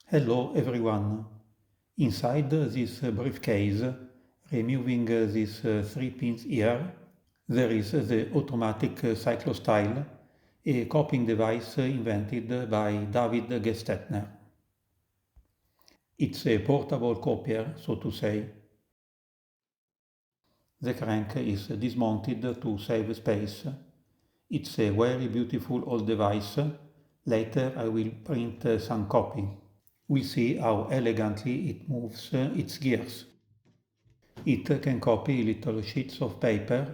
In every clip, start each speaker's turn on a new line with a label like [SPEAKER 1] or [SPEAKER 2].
[SPEAKER 1] Hello everyone. Inside this briefcase, removing these 3 pins here, there is the Automatic Cycostyle, a copying device invented by David Gestetner. It's a portable copier, so to say. The crank is dismounted to save space. It's a very beautiful old device. Later I will print some copy. We'll see how elegantly it moves its gears. It can copy little sheets of paper,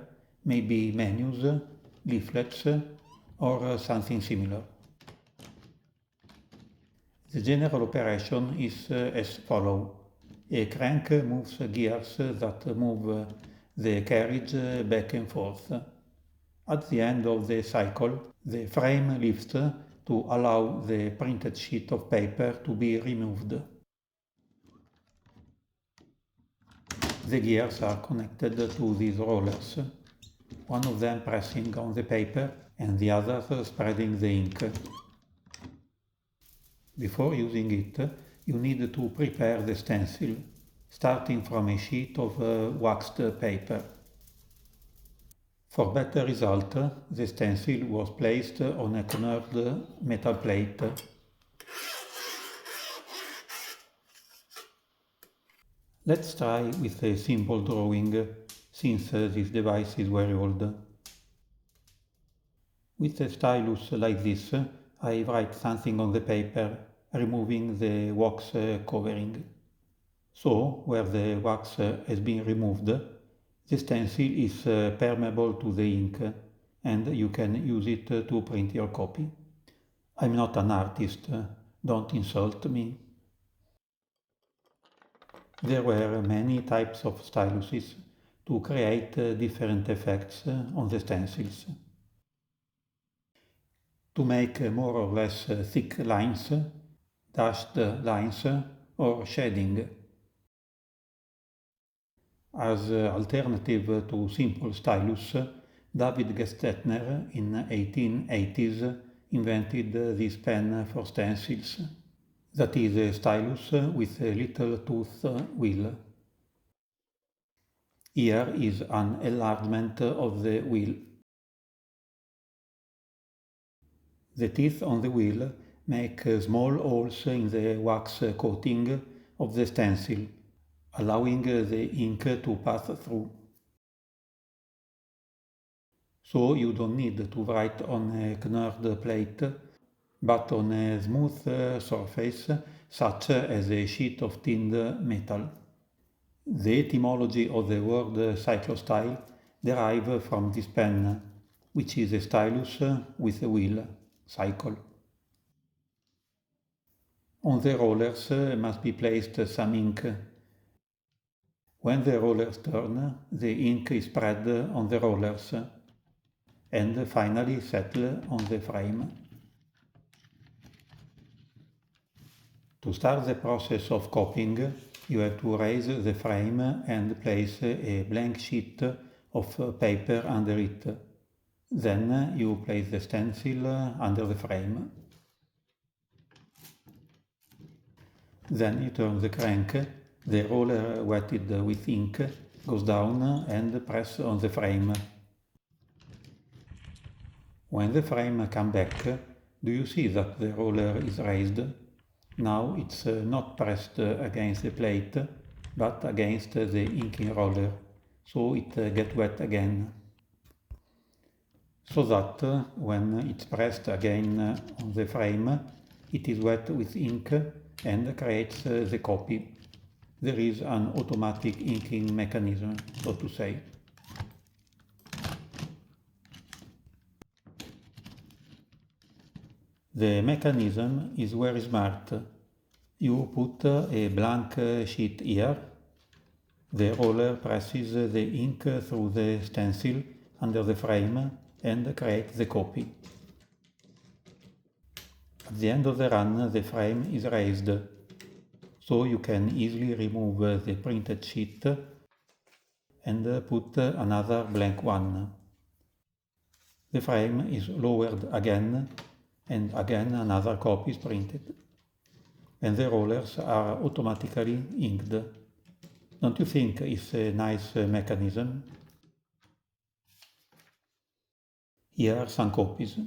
[SPEAKER 1] maybe menus, leaflets, or something similar. The general operation is as follows. A crank moves gears that move the carriage back and forth. At the end of the cycle, the frame lifts to allow the printed sheet of paper to be removed. The gears are connected to these rollers, one of them pressing on the paper and the other spreading the ink. Before using it, you need to prepare the stencil, starting from a sheet of waxed paper. For better result, the stencil was placed on a cornered metal plate. Let's try with a simple drawing, since this device is very old. With a stylus like this, I write something on the paper, removing the wax covering. So, where the wax has been removed, the stencil is permeable to the ink, and you can use it to print your copy. I'm not an artist, don't insult me. There were many types of styluses to create different effects on the stencils. To make more or less thick lines, dashed lines, or shading. As alternative to simple stylus, David Gestetner in 1880s invented this pen for stencils. That is a stylus with a little tooth wheel. Here is an enlargement of the wheel. The teeth on the wheel make small holes in the wax coating of the stencil, allowing the ink to pass through. So you don't need to write on a cornered plate, but on a smooth surface, such as a sheet of tinned metal. The etymology of the word cyclostyle derives from this pen, which is a stylus with a wheel, cycle. On the rollers must be placed some ink. When the rollers turn, the ink is spread on the rollers and finally settle on the frame. To start the process of copying, you have to raise the frame and place a blank sheet of paper under it. Then you place the stencil under the frame. Then you turn the crank, the roller wetted with ink goes down and press on the frame. When the frame comes back, do you see that the roller is raised? Now it's not pressed against the plate, but against the inking roller, so it gets wet again. So that when it's pressed again on the frame, it is wet with ink and creates the copy. There is an automatic inking mechanism, so to say. The mechanism is very smart. You put a blank sheet here. The roller presses the ink through the stencil under the frame and creates the copy. At the end of the run, the frame is raised, so you can easily remove the printed sheet and put another blank one. The frame is lowered again, and again another copy is printed. and the rollers are automatically inked. Don't you think it's a nice mechanism? Here are some copies,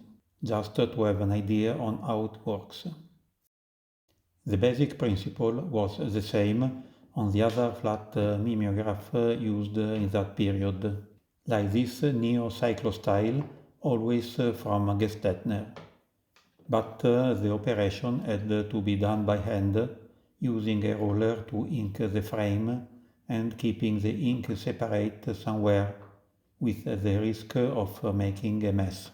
[SPEAKER 1] just to have an idea on how it works. The basic principle was the same on the other flat mimeograph used in that period, like this neo-cyclostyle, always from Gestetner. But the operation had to be done by hand, using a roller to ink the frame and keeping the ink separate somewhere, with the risk of making a mess.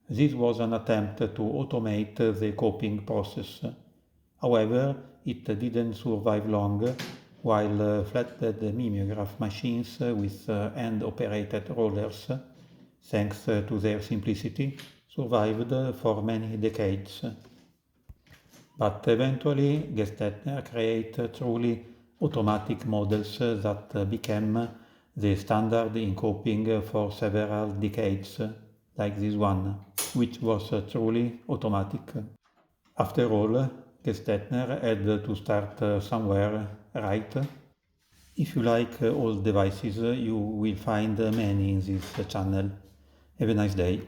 [SPEAKER 1] This was an attempt to automate the copying process. However, it didn't survive long, while flatbed mimeograph machines with hand-operated rollers, thanks to their simplicity, survived for many decades. But eventually, Gestetner created truly automatic models that became the standard in copying for several decades, like this one, which was truly automatic. After all, Gestetner had to start somewhere, right? If you like old devices, you will find many in this channel. Have a nice day.